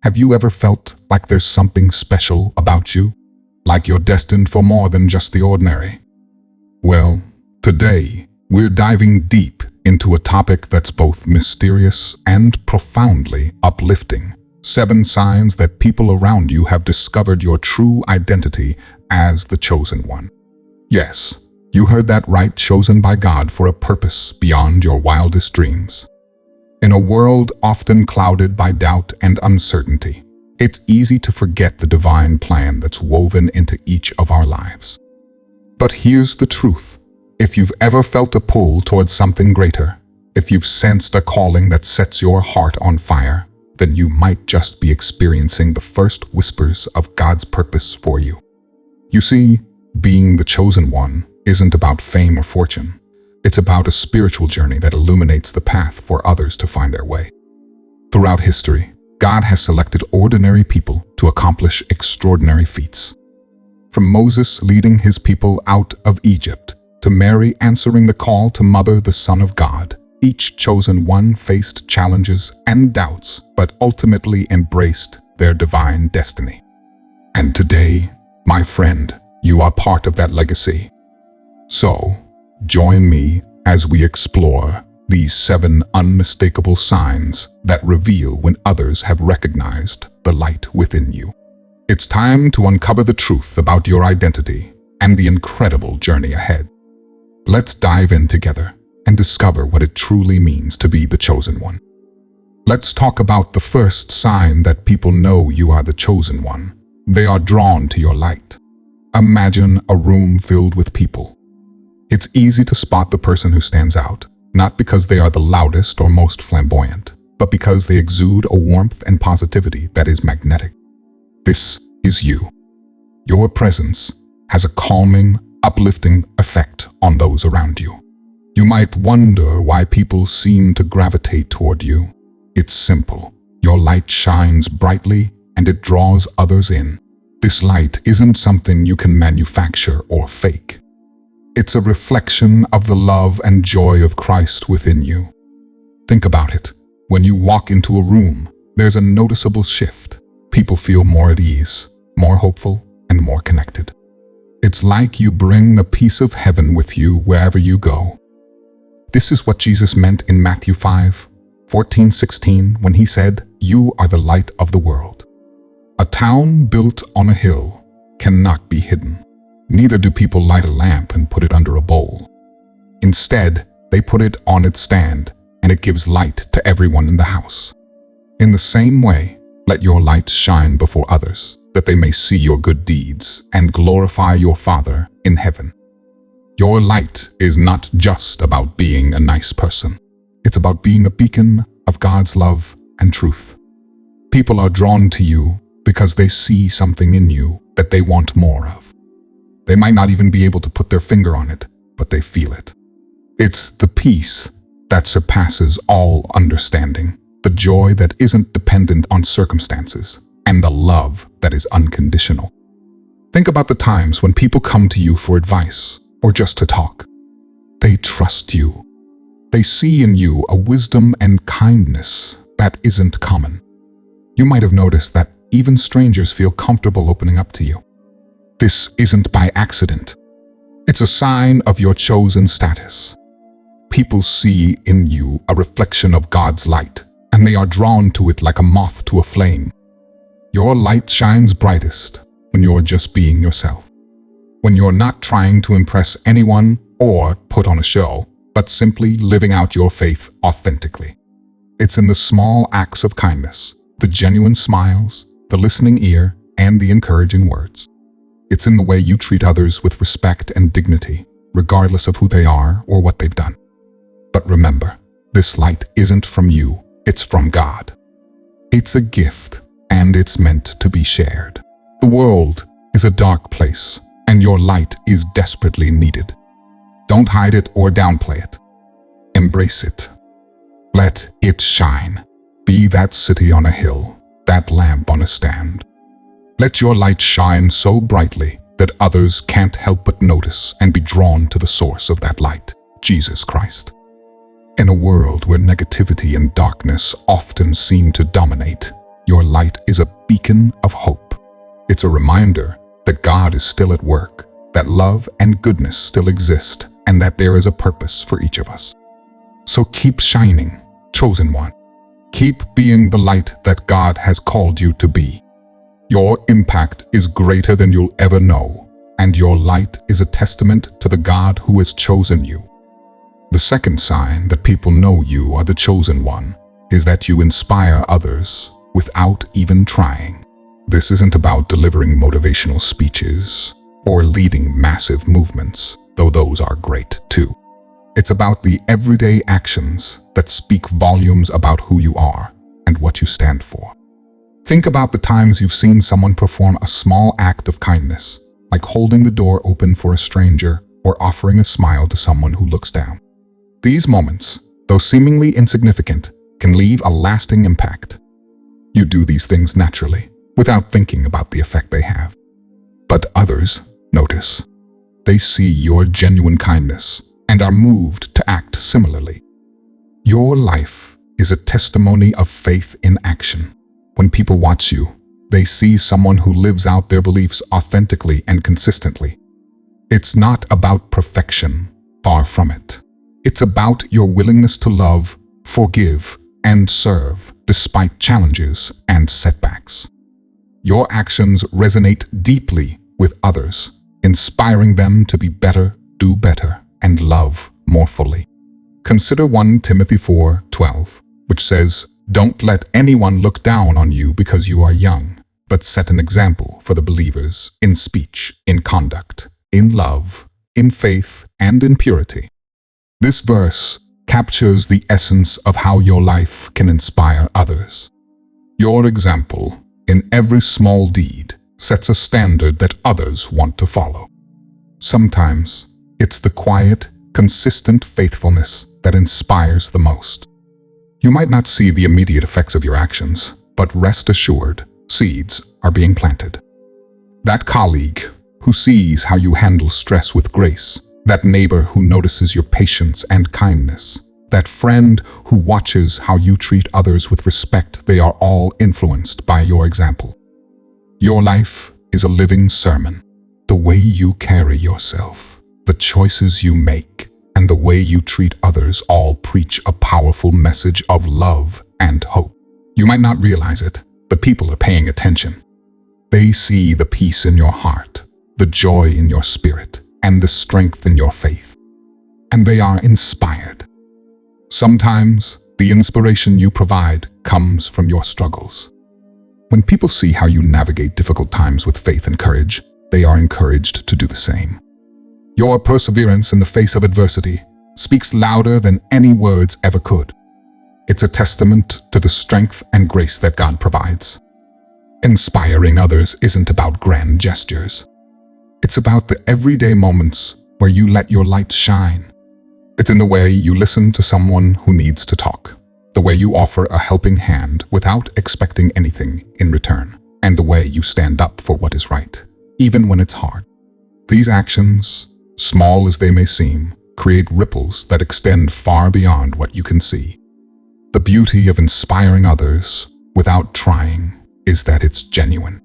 Have you ever felt like there's something special about you? Like you're destined for more than just the ordinary? Well, today we're diving deep into a topic that's both mysterious and profoundly uplifting. 7 signs that people around you have discovered your true identity as the chosen one. Yes, you heard that right, chosen by God for a purpose beyond your wildest dreams. In a world often clouded by doubt and uncertainty, it's easy to forget the divine plan that's woven into each of our lives. But here's the truth. If you've ever felt a pull towards something greater, if you've sensed a calling that sets your heart on fire, then you might just be experiencing the first whispers of God's purpose for you. You see, being the chosen one isn't about fame or fortune. It's about a spiritual journey that illuminates the path for others to find their way. Throughout history, God has selected ordinary people to accomplish extraordinary feats. From Moses leading his people out of Egypt, to Mary answering the call to mother the Son of God, each chosen one faced challenges and doubts, but ultimately embraced their divine destiny. And today, my friend, you are part of that legacy. So, join me as we explore these 7 unmistakable signs that reveal when others have recognized the light within you. It's time to uncover the truth about your identity and the incredible journey ahead. Let's dive in together and discover what it truly means to be the chosen one. Let's talk about the first sign that people know you are the chosen one. They are drawn to your light. Imagine a room filled with people. It's easy to spot the person who stands out, not because they are the loudest or most flamboyant, but because they exude a warmth and positivity that is magnetic. This is you. Your presence has a calming, uplifting effect on those around you. You might wonder why people seem to gravitate toward you. It's simple. Your light shines brightly and it draws others in. This light isn't something you can manufacture or fake. It's a reflection of the love and joy of Christ within you. Think about it. When you walk into a room, there's a noticeable shift. People feel more at ease, more hopeful, and more connected. It's like you bring the peace of heaven with you wherever you go. This is what Jesus meant in Matthew 5:14-16 when he said, "You are the light of the world." A town built on a hill cannot be hidden. Neither do people light a lamp and put it under a bowl. Instead, they put it on its stand, and it gives light to everyone in the house. In the same way, let your light shine before others, that they may see your good deeds and glorify your Father in heaven. Your light is not just about being a nice person. It's about being a beacon of God's love and truth. People are drawn to you because they see something in you that they want more of. They might not even be able to put their finger on it, but they feel it. It's the peace that surpasses all understanding, the joy that isn't dependent on circumstances, and the love that is unconditional. Think about the times when people come to you for advice or just to talk. They trust you. They see in you a wisdom and kindness that isn't common. You might have noticed that even strangers feel comfortable opening up to you. This isn't by accident. It's a sign of your chosen status. People see in you a reflection of God's light, and they are drawn to it like a moth to a flame. Your light shines brightest when you're just being yourself. When you're not trying to impress anyone or put on a show, but simply living out your faith authentically. It's in the small acts of kindness, the genuine smiles, the listening ear, and the encouraging words. It's in the way you treat others with respect and dignity, regardless of who they are or what they've done. But remember, this light isn't from you, it's from God. It's a gift, and it's meant to be shared. The world is a dark place, and your light is desperately needed. Don't hide it or downplay it. Embrace it. Let it shine. Be that city on a hill, that lamp on a stand. Let your light shine so brightly that others can't help but notice and be drawn to the source of that light, Jesus Christ. In a world where negativity and darkness often seem to dominate, Your light is a beacon of hope. It's a reminder that God is still at work, that love and goodness still exist, and that there is a purpose for each of us. So keep shining, chosen one. Keep being the light that God has called you to be. Your impact is greater than you'll ever know, and your light is a testament to the God who has chosen you. The second sign that people know you are the chosen one is that you inspire others without even trying. This isn't about delivering motivational speeches or leading massive movements, though those are great too. It's about the everyday actions that speak volumes about who you are and what you stand for. Think about the times you've seen someone perform a small act of kindness, like holding the door open for a stranger or offering a smile to someone who looks down. These moments, though seemingly insignificant, can leave a lasting impact. You do these things naturally, without thinking about the effect they have. But others notice. They see your genuine kindness and are moved to act similarly. Your life is a testimony of faith in action. When people watch you, they see someone who lives out their beliefs authentically and consistently. It's not about perfection, far from it. It's about your willingness to love, forgive, and serve despite challenges and setbacks. Your actions resonate deeply with others, inspiring them to be better, do better, and love more fully. Consider 1 Timothy 4:12, which says, "Don't let anyone look down on you because you are young, but set an example for the believers in speech, in conduct, in love, in faith, and in purity." This verse captures the essence of how your life can inspire others. Your example, in every small deed, sets a standard that others want to follow. Sometimes, it's the quiet, consistent faithfulness that inspires the most. You might not see the immediate effects of your actions, but rest assured, seeds are being planted. That colleague who sees how you handle stress with grace, that neighbor who notices your patience and kindness, that friend who watches how you treat others with respect, they are all influenced by your example. Your life is a living sermon. The way you carry yourself, the choices you make, and the way you treat others all preach a powerful message of love and hope. You might not realize it, but people are paying attention. They see the peace in your heart, the joy in your spirit, and the strength in your faith. And they are inspired. Sometimes, the inspiration you provide comes from your struggles. When people see how you navigate difficult times with faith and courage, they are encouraged to do the same. Your perseverance in the face of adversity speaks louder than any words ever could. It's a testament to the strength and grace that God provides. Inspiring others isn't about grand gestures. It's about the everyday moments where you let your light shine. It's in the way you listen to someone who needs to talk, the way you offer a helping hand without expecting anything in return, and the way you stand up for what is right, even when it's hard. These actions, small as they may seem, create ripples that extend far beyond what you can see. The beauty of inspiring others without trying is that it's genuine.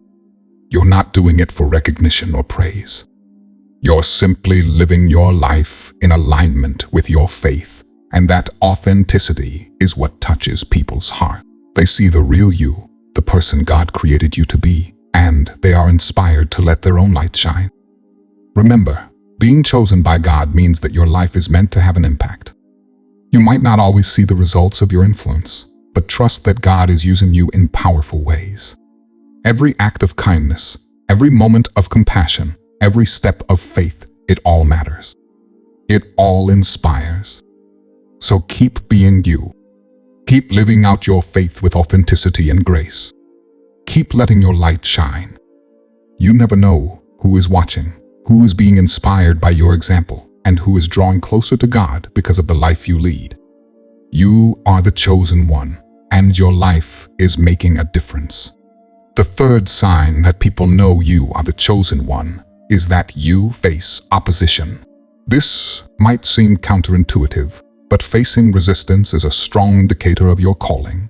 You're not doing it for recognition or praise. You're simply living your life in alignment with your faith, and that authenticity is what touches people's heart. They see the real you, the person God created you to be, and they are inspired to let their own light shine. Remember, being chosen by God means that your life is meant to have an impact. You might not always see the results of your influence, but trust that God is using you in powerful ways. Every act of kindness, every moment of compassion, every step of faith, it all matters. It all inspires. So keep being you. Keep living out your faith with authenticity and grace. Keep letting your light shine. You never know who is watching, who is being inspired by your example, and who is drawing closer to God because of the life you lead. You are the chosen one, and your life is making a difference. The third sign that people know you are the chosen one is that you face opposition. This might seem counterintuitive, but facing resistance is a strong indicator of your calling.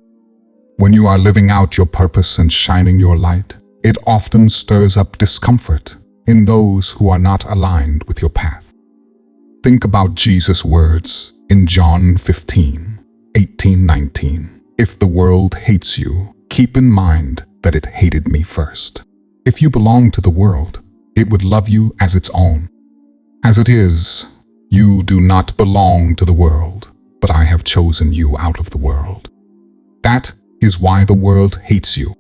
When you are living out your purpose and shining your light, it often stirs up discomfort in those who are not aligned with your path. Think about Jesus' words in John 15:18-19. If the world hates you, keep in mind that it hated me first. If you belong to the world, it would love you as its own. As it is, you do not belong to the world, but I have chosen you out of the world. That is why the world hates you.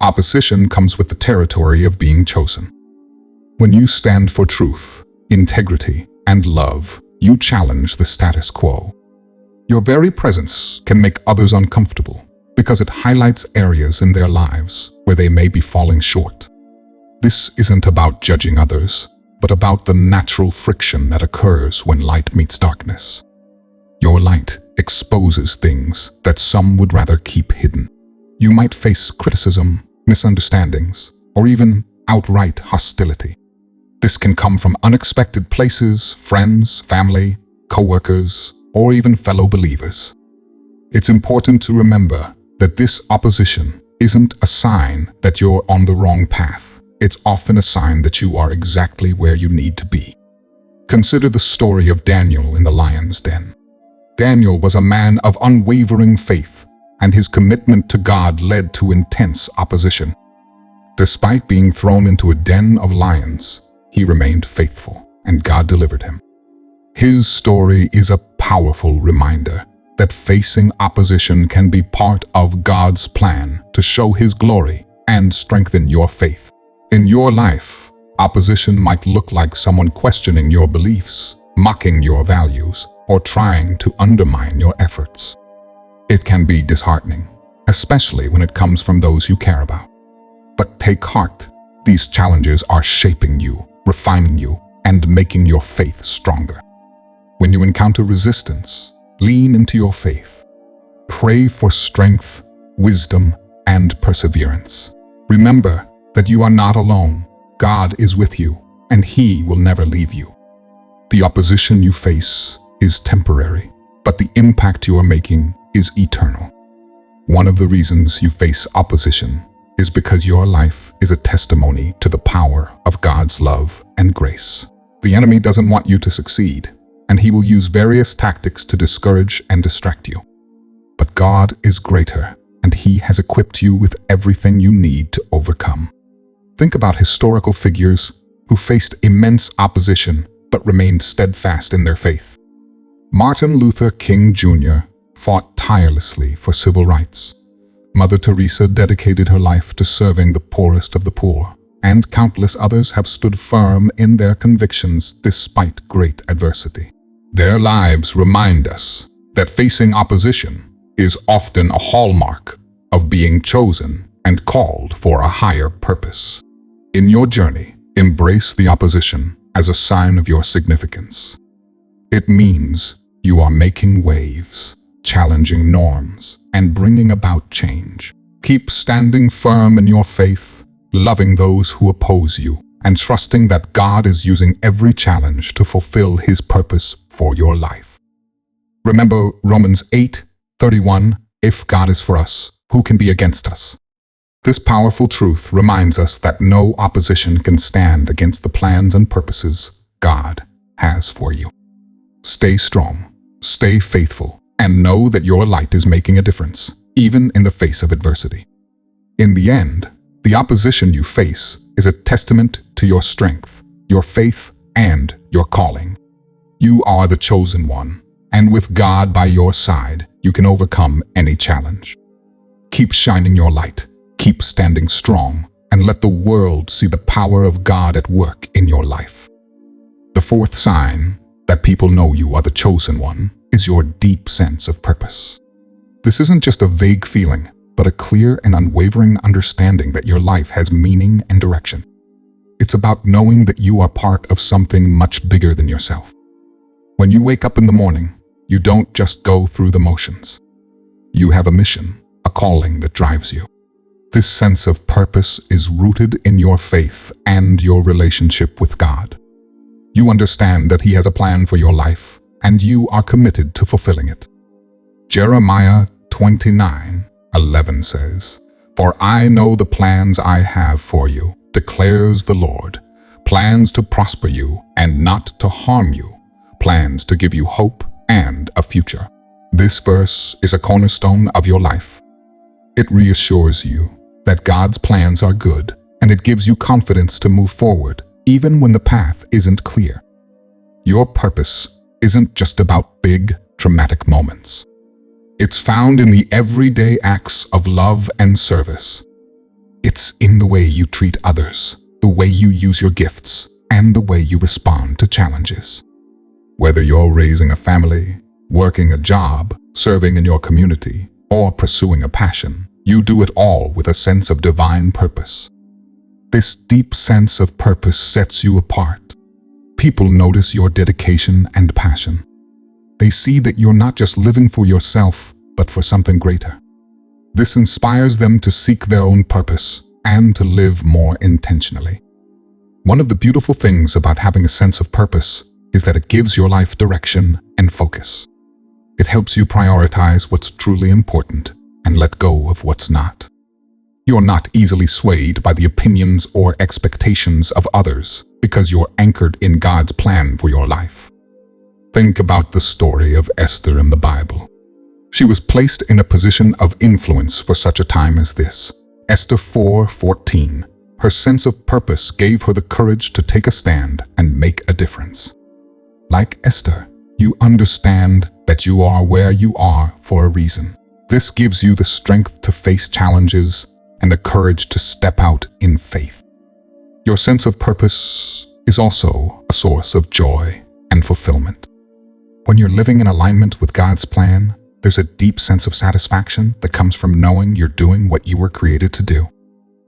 Opposition comes with the territory of being chosen. When you stand for truth, integrity, and love, you challenge the status quo. Your very presence can make others uncomfortable because it highlights areas in their lives where they may be falling short. This isn't about judging others, but about the natural friction that occurs when light meets darkness. Your light exposes things that some would rather keep hidden. You might face criticism, misunderstandings, or even outright hostility. This can come from unexpected places, friends, family, co-workers, or even fellow believers. It's important to remember that this opposition isn't a sign that you're on the wrong path. It's often a sign that you are exactly where you need to be. Consider the story of Daniel in the lion's den. Daniel was a man of unwavering faith, and his commitment to God led to intense opposition. Despite being thrown into a den of lions, he remained faithful, and God delivered him. His story is a powerful reminder that facing opposition can be part of God's plan to show His glory and strengthen your faith. In your life, opposition might look like someone questioning your beliefs, mocking your values, or trying to undermine your efforts. It can be disheartening, especially when it comes from those you care about. But take heart, these challenges are shaping you, refining you, and making your faith stronger. When you encounter resistance, lean into your faith. Pray for strength, wisdom, and perseverance. Remember that you are not alone. God is with you, and He will never leave you. The opposition you face is temporary, but the impact you are making is eternal. One of the reasons you face opposition is because your life is a testimony to the power of God's love and grace. The enemy doesn't want you to succeed, and he will use various tactics to discourage and distract you. But God is greater, and He has equipped you with everything you need to overcome. Think about historical figures who faced immense opposition but remained steadfast in their faith. Martin Luther King Jr. fought tirelessly for civil rights. Mother Teresa dedicated her life to serving the poorest of the poor, and countless others have stood firm in their convictions despite great adversity. Their lives remind us that facing opposition is often a hallmark of being chosen and called for a higher purpose. In your journey, embrace the opposition as a sign of your significance. It means you are making waves, challenging norms, and bringing about change. Keep standing firm in your faith, loving those who oppose you, and trusting that God is using every challenge to fulfill His purpose for your life. Remember Romans 8:31, if God is for us, who can be against us? This powerful truth reminds us that no opposition can stand against the plans and purposes God has for you. Stay strong, stay faithful, and know that your light is making a difference, even in the face of adversity. In the end, the opposition you face is a testament to your strength, your faith, and your calling. You are the chosen one, and with God by your side, you can overcome any challenge. Keep shining your light, keep standing strong, and let the world see the power of God at work in your life. The fourth sign that people know you are the chosen one is your deep sense of purpose. This isn't just a vague feeling, but a clear and unwavering understanding that your life has meaning and direction. It's about knowing that you are part of something much bigger than yourself. When you wake up in the morning, you don't just go through the motions. You have a mission, a calling that drives you. This sense of purpose is rooted in your faith and your relationship with God. You understand that He has a plan for your life, and you are committed to fulfilling it. Jeremiah 29, 11 says, "For I know the plans I have for you, declares the Lord, plans to prosper you and not to harm you, plans to give you hope and a future." This verse is a cornerstone of your life. It reassures you that God's plans are good, and it gives you confidence to move forward, even when the path isn't clear. Your purpose isn't just about big, dramatic moments. It's found in the everyday acts of love and service. It's in the way you treat others, the way you use your gifts, and the way you respond to challenges. Whether you're raising a family, working a job, serving in your community, or pursuing a passion, you do it all with a sense of divine purpose. This deep sense of purpose sets you apart. People notice your dedication and passion. They see that you're not just living for yourself, but for something greater. This inspires them to seek their own purpose and to live more intentionally. One of the beautiful things about having a sense of purpose is that it gives your life direction and focus. It helps you prioritize what's truly important and let go of what's not. You're not easily swayed by the opinions or expectations of others because you're anchored in God's plan for your life. Think about the story of Esther in the Bible. She was placed in a position of influence for such a time as this. Esther 4:14. Her sense of purpose gave her the courage to take a stand and make a difference. Like Esther, you understand that you are where you are for a reason. This gives you the strength to face challenges and the courage to step out in faith. Your sense of purpose is also a source of joy and fulfillment. When you're living in alignment with God's plan, there's a deep sense of satisfaction that comes from knowing you're doing what you were created to do.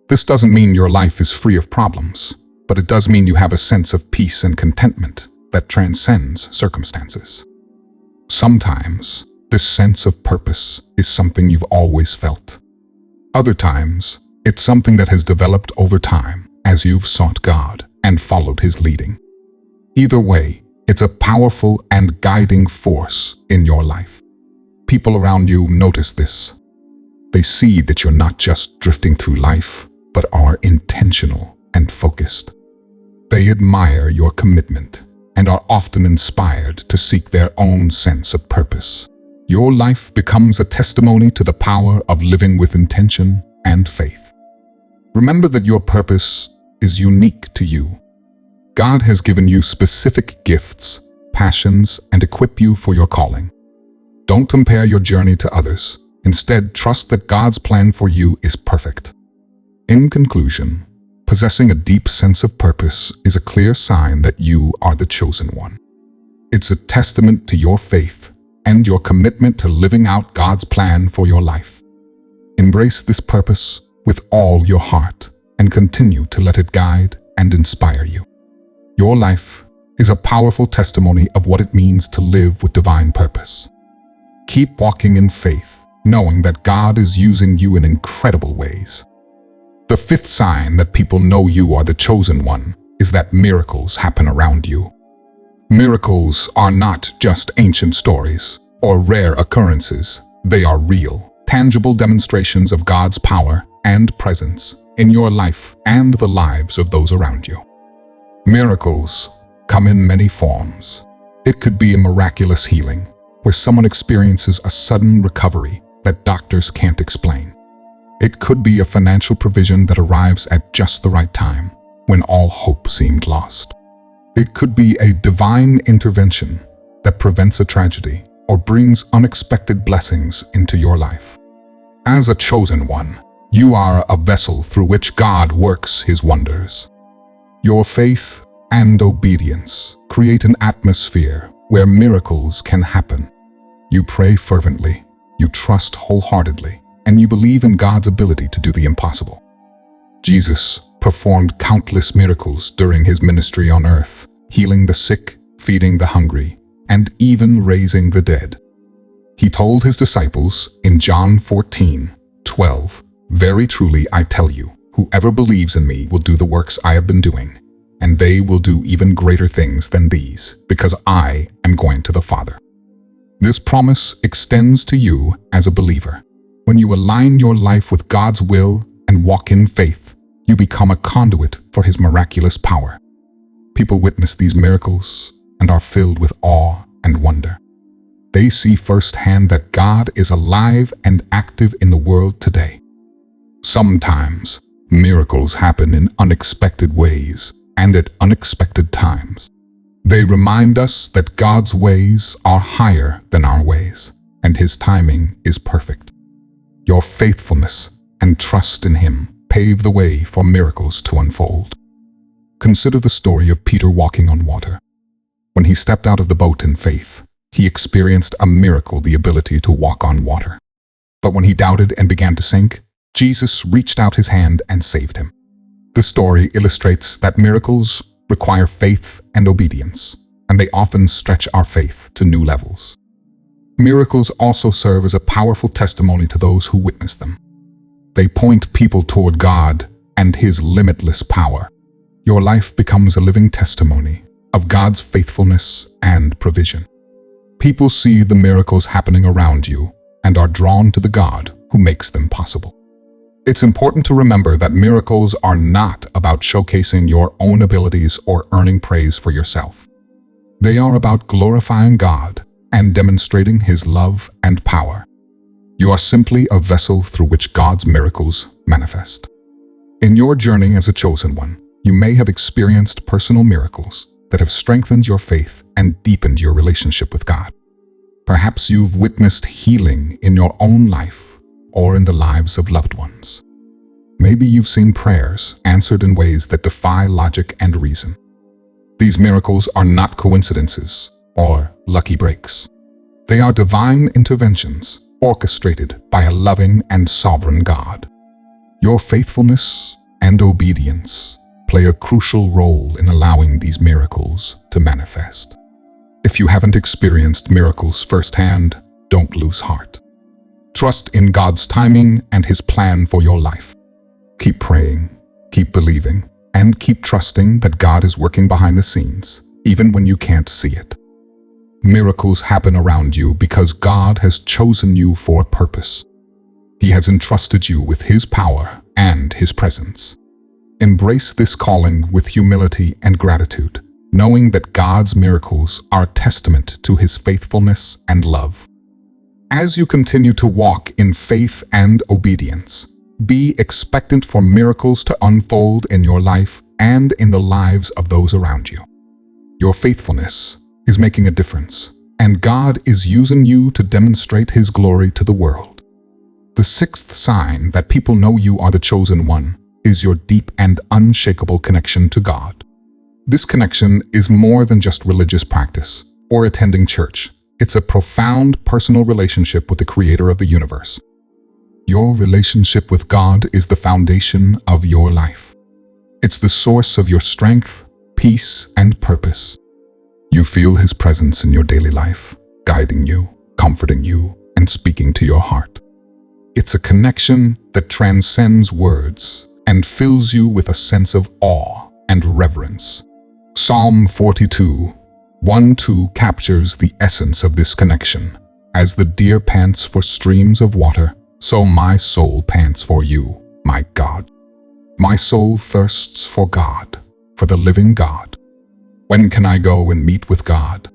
This doesn't mean your life is free of problems, but it does mean you have a sense of peace and contentment that transcends circumstances. Sometimes, this sense of purpose is something you've always felt. Other times, it's something that has developed over time as you've sought God and followed His leading. Either way, it's a powerful and guiding force in your life. People around you notice this. They see that you're not just drifting through life, but are intentional and focused. They admire your commitment and are often inspired to seek their own sense of purpose. Your life becomes a testimony to the power of living with intention and faith. Remember that your purpose is unique to you. God has given you specific gifts, passions, and equipped you for your calling. Don't compare your journey to others. Instead, trust that God's plan for you is perfect. In conclusion, possessing a deep sense of purpose is a clear sign that you are the chosen one. It's a testament to your faith and your commitment to living out God's plan for your life. Embrace this purpose with all your heart and continue to let it guide and inspire you. Your life is a powerful testimony of what it means to live with divine purpose. Keep walking in faith, knowing that God is using you in incredible ways. The fifth sign that people know you are the chosen one is that miracles happen around you. Miracles are not just ancient stories or rare occurrences. They are real, tangible demonstrations of God's power and presence in your life and the lives of those around you. Miracles come in many forms. It could be a miraculous healing, where someone experiences a sudden recovery that doctors can't explain. It could be a financial provision that arrives at just the right time, when all hope seemed lost. It could be a divine intervention that prevents a tragedy or brings unexpected blessings into your life. As a chosen one, you are a vessel through which God works His wonders. Your faith and obedience create an atmosphere where miracles can happen. You pray fervently, you trust wholeheartedly, and you believe in God's ability to do the impossible. Jesus performed countless miracles during His ministry on earth, healing the sick, feeding the hungry, and even raising the dead. He told His disciples in John 14:12, "Very truly I tell you, whoever believes in me will do the works I have been doing, and they will do even greater things than these, because I am going to the Father." This promise extends to you as a believer. When you align your life with God's will and walk in faith, you become a conduit for His miraculous power. People witness these miracles and are filled with awe and wonder. They see firsthand that God is alive and active in the world today. Sometimes, miracles happen in unexpected ways and at unexpected times. They remind us that God's ways are higher than our ways, and His timing is perfect. Your faithfulness and trust in Him pave the way for miracles to unfold. Consider the story of Peter walking on water. When he stepped out of the boat in faith, he experienced a miracle, the ability to walk on water. But when he doubted and began to sink, Jesus reached out His hand and saved him. The story illustrates that miracles require faith and obedience, and they often stretch our faith to new levels. Miracles also serve as a powerful testimony to those who witness them. They point people toward God and His limitless power. Your life becomes a living testimony of God's faithfulness and provision. People see the miracles happening around you and are drawn to the God who makes them possible. It's important to remember that miracles are not about showcasing your own abilities or earning praise for yourself. They are about glorifying God and demonstrating His love and power. You are simply a vessel through which God's miracles manifest. In your journey as a chosen one, you may have experienced personal miracles that have strengthened your faith and deepened your relationship with God. Perhaps you've witnessed healing in your own life or in the lives of loved ones. Maybe you've seen prayers answered in ways that defy logic and reason. These miracles are not coincidences or lucky breaks. They are divine interventions orchestrated by a loving and sovereign God. Your faithfulness and obedience play a crucial role in allowing these miracles to manifest. If you haven't experienced miracles firsthand, don't lose heart. Trust in God's timing and His plan for your life. Keep praying, keep believing, and keep trusting that God is working behind the scenes, even when you can't see it. Miracles happen around you because God has chosen you for a purpose. He has entrusted you with His power and His presence. Embrace this calling with humility and gratitude, knowing that God's miracles are a testament to His faithfulness and love. As you continue to walk in faith and obedience, be expectant for miracles to unfold in your life and in the lives of those around you. Your faithfulness is making a difference, and God is using you to demonstrate His glory to the world. The sixth sign that people know you are the chosen one is your deep and unshakable connection to God. This connection is more than just religious practice or attending church. It's a profound personal relationship with the Creator of the universe. Your relationship with God is the foundation of your life. It's the source of your strength, peace, and purpose. You feel His presence in your daily life, guiding you, comforting you, and speaking to your heart. It's a connection that transcends words and fills you with a sense of awe and reverence. Psalm 42:1-2 captures the essence of this connection. As the deer pants for streams of water, so my soul pants for you, my God. My soul thirsts for God, for the living God. When can I go and meet with God?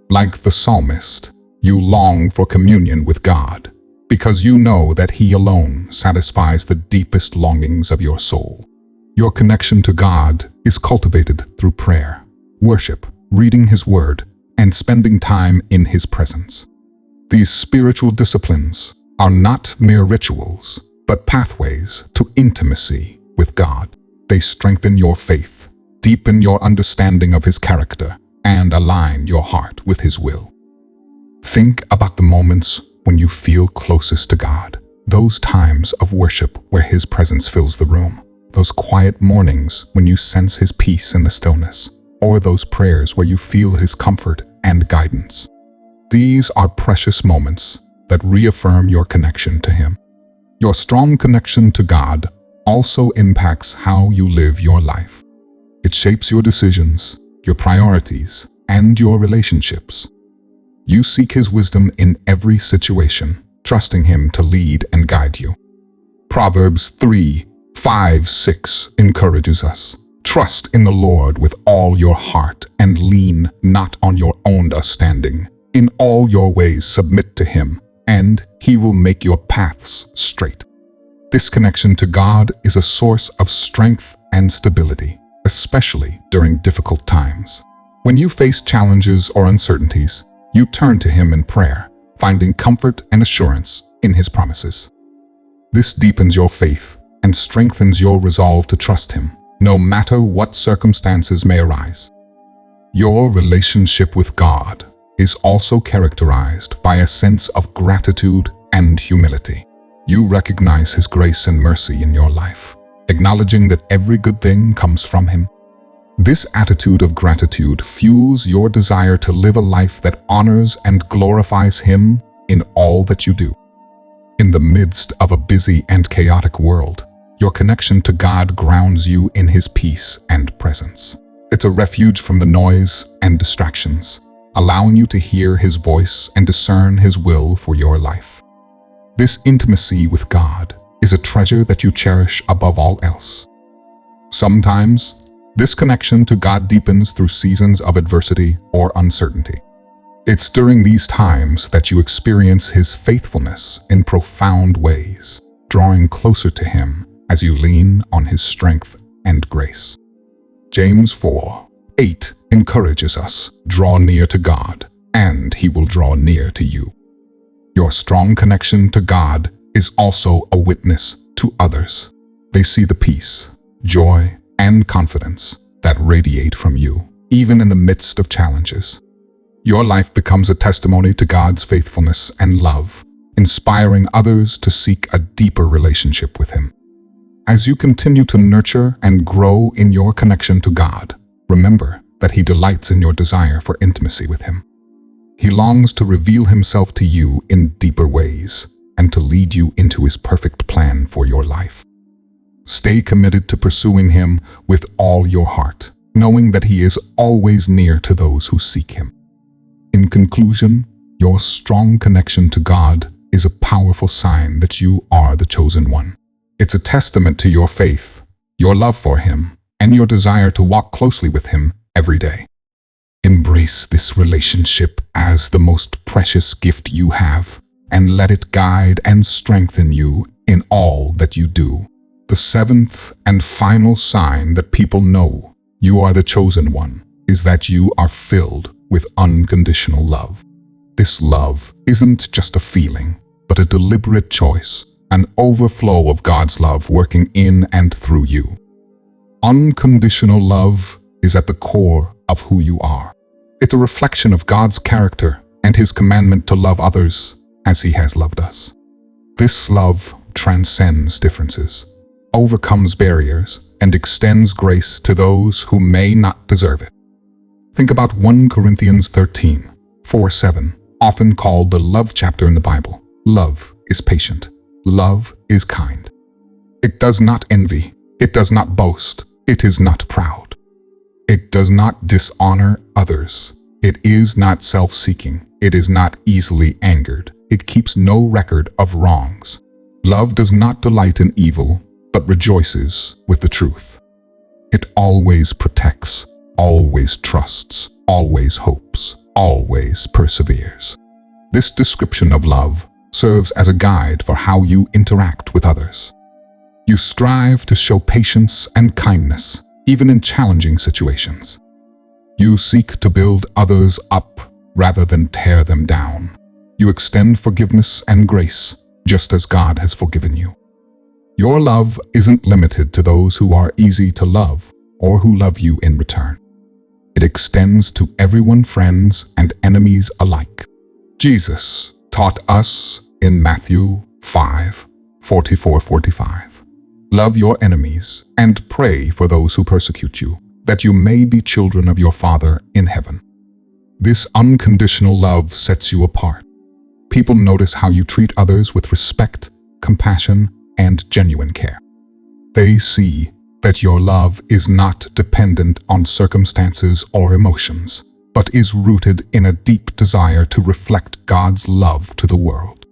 Like the psalmist, you long for communion with God, because you know that He alone satisfies the deepest longings of your soul. Your connection to God is cultivated through prayer, worship, reading His Word, and spending time in His presence. These spiritual disciplines are not mere rituals, but pathways to intimacy with God. They strengthen your faith, deepen your understanding of His character, and align your heart with His will. Think about the moments when you feel closest to God, those times of worship where His presence fills the room, those quiet mornings when you sense His peace in the stillness, or those prayers where you feel His comfort and guidance. These are precious moments that reaffirm your connection to Him. Your strong connection to God also impacts how you live your life. It shapes your decisions, your priorities, and your relationships. You seek His wisdom in every situation, trusting Him to lead and guide you. Proverbs 3:5-6 encourages us. Trust in the Lord with all your heart and lean not on your own understanding. In all your ways submit to Him, and He will make your paths straight. This connection to God is a source of strength and stability, especially during difficult times. When you face challenges or uncertainties, you turn to Him in prayer, finding comfort and assurance in His promises. This deepens your faith and strengthens your resolve to trust Him, no matter what circumstances may arise. Your relationship with God is also characterized by a sense of gratitude and humility. You recognize His grace and mercy in your life, acknowledging that every good thing comes from Him. This attitude of gratitude fuels your desire to live a life that honors and glorifies Him in all that you do. In the midst of a busy and chaotic world, your connection to God grounds you in His peace and presence. It's a refuge from the noise and distractions, allowing you to hear His voice and discern His will for your life. This intimacy with God is a treasure that you cherish above all else. Sometimes, this connection to God deepens through seasons of adversity or uncertainty. It's during these times that you experience His faithfulness in profound ways, drawing closer to Him as you lean on His strength and grace. James 4:8 encourages us, draw near to God, and He will draw near to you. Your strong connection to God is also a witness to others. They see the peace, joy, and confidence that radiate from you, even in the midst of challenges. Your life becomes a testimony to God's faithfulness and love, inspiring others to seek a deeper relationship with Him. As you continue to nurture and grow in your connection to God, remember that He delights in your desire for intimacy with Him. He longs to reveal Himself to you in deeper ways and to lead you into His perfect plan for your life. Stay committed to pursuing Him with all your heart, knowing that He is always near to those who seek Him. In conclusion, your strong connection to God is a powerful sign that you are the chosen one. It's a testament to your faith, your love for Him, and your desire to walk closely with Him every day. Embrace this relationship as the most precious gift you have, and let it guide and strengthen you in all that you do. The seventh and final sign that people know you are the chosen one is that you are filled with unconditional love. This love isn't just a feeling, but a deliberate choice, an overflow of God's love working in and through you. Unconditional love is at the core of who you are. It's a reflection of God's character and His commandment to love others as He has loved us. This love transcends differences, overcomes barriers, and extends grace to those who may not deserve it. Think about 1 Corinthians 13:4-7, often called the love chapter in the Bible. Love is patient. Love is kind. It does not envy. It does not boast. It is not proud. It does not dishonor others. It is not self-seeking. It is not easily angered. It keeps no record of wrongs. Love does not delight in evil, but rejoices with the truth. It always protects, always trusts, always hopes, always perseveres. This description of love serves as a guide for how you interact with others. You strive to show patience and kindness, even in challenging situations. You seek to build others up rather than tear them down. You extend forgiveness and grace, just as God has forgiven you. Your love isn't limited to those who are easy to love or who love you in return. It extends to everyone, friends and enemies alike. Jesus taught us in Matthew 5:44-45. Love your enemies and pray for those who persecute you, that you may be children of your Father in heaven. This unconditional love sets you apart. People notice how you treat others with respect, compassion, and genuine care. They see that your love is not dependent on circumstances or emotions, but is rooted in a deep desire to reflect God's love to the world.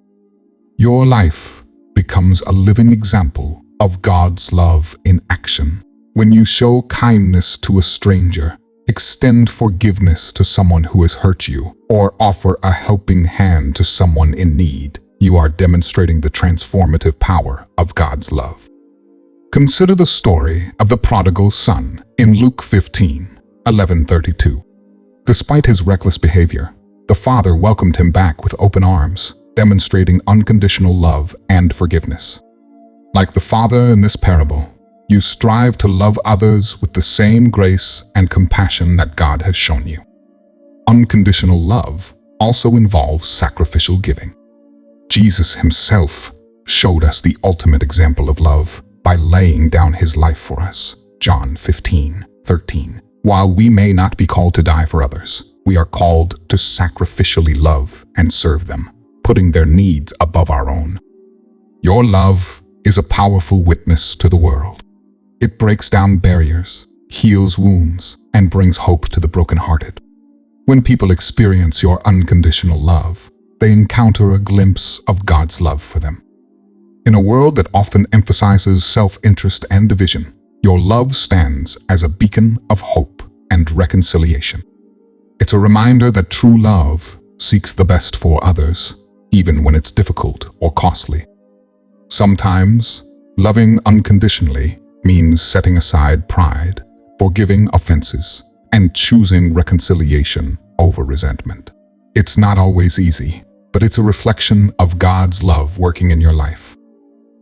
Your life becomes a living example of God's love in action. When you show kindness to a stranger, extend forgiveness to someone who has hurt you, or offer a helping hand to someone in need, you are demonstrating the transformative power of God's love. Consider the story of the prodigal son in Luke 15:11-32. Despite his reckless behavior, the father welcomed him back with open arms, demonstrating unconditional love and forgiveness. Like the father in this parable, you strive to love others with the same grace and compassion that God has shown you. Unconditional love also involves sacrificial giving. Jesus himself showed us the ultimate example of love by laying down his life for us. John 15:13. While we may not be called to die for others, we are called to sacrificially love and serve them, putting their needs above our own. Your love is a powerful witness to the world. It breaks down barriers, heals wounds, and brings hope to the brokenhearted. When people experience your unconditional love, they encounter a glimpse of God's love for them. In a world that often emphasizes self-interest and division, your love stands as a beacon of hope and reconciliation. It's a reminder that true love seeks the best for others, even when it's difficult or costly. Sometimes, loving unconditionally means setting aside pride, forgiving offenses, and choosing reconciliation over resentment. It's not always easy, but it's a reflection of God's love working in your life.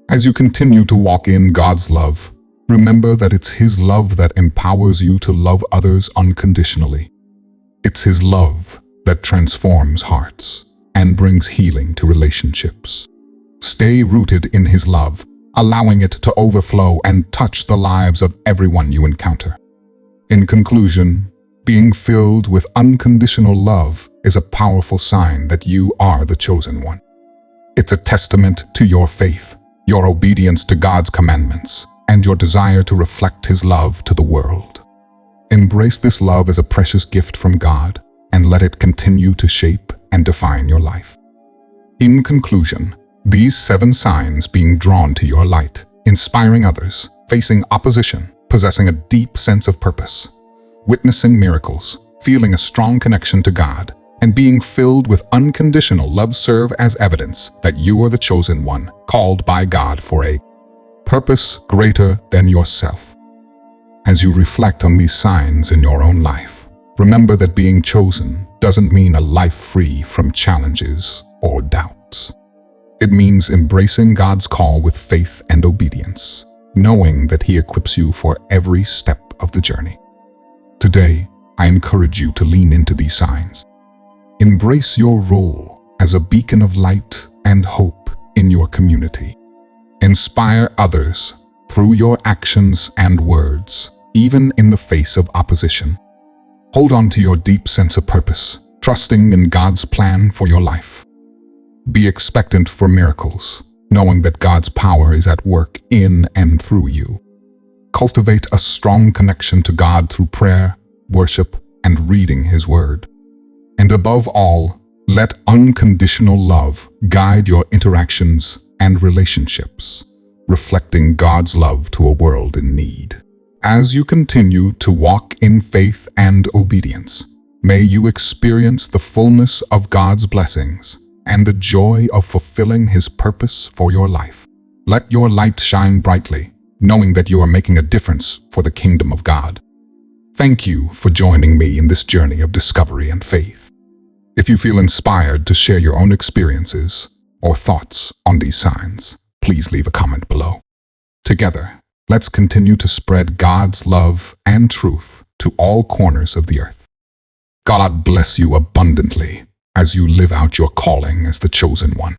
As you continue to walk in God's love, remember that it's His love that empowers you to love others unconditionally. It's His love that transforms hearts and brings healing to relationships. Stay rooted in His love, allowing it to overflow and touch the lives of everyone you encounter. In conclusion, being filled with unconditional love is a powerful sign that you are the chosen one. It's a testament to your faith, your obedience to God's commandments, and your desire to reflect His love to the world. Embrace this love as a precious gift from God and let it continue to shape and define your life. In conclusion, these 7 signs being drawn to your light, inspiring others, facing opposition, possessing a deep sense of purpose, witnessing miracles, feeling a strong connection to God, and being filled with unconditional love serve as evidence that you are the chosen one, called by God for a purpose greater than yourself. As you reflect on these signs in your own life, remember that being chosen doesn't mean a life free from challenges or doubts. It means embracing God's call with faith and obedience, knowing that He equips you for every step of the journey. Today, I encourage you to lean into these signs. Embrace your role as a beacon of light and hope in your community. Inspire others through your actions and words, even in the face of opposition. Hold on to your deep sense of purpose, trusting in God's plan for your life. Be expectant for miracles, knowing that God's power is at work in and through you. Cultivate a strong connection to God through prayer, worship, and reading His Word. And above all, let unconditional love guide your interactions and relationships, reflecting God's love to a world in need. As you continue to walk in faith and obedience, may you experience the fullness of God's blessings and the joy of fulfilling His purpose for your life. Let your light shine brightly, knowing that you are making a difference for the kingdom of God. Thank you for joining me in this journey of discovery and faith. If you feel inspired to share your own experiences or thoughts on these signs, please leave a comment below. Together, let's continue to spread God's love and truth to all corners of the earth. God bless you abundantly as you live out your calling as the chosen one.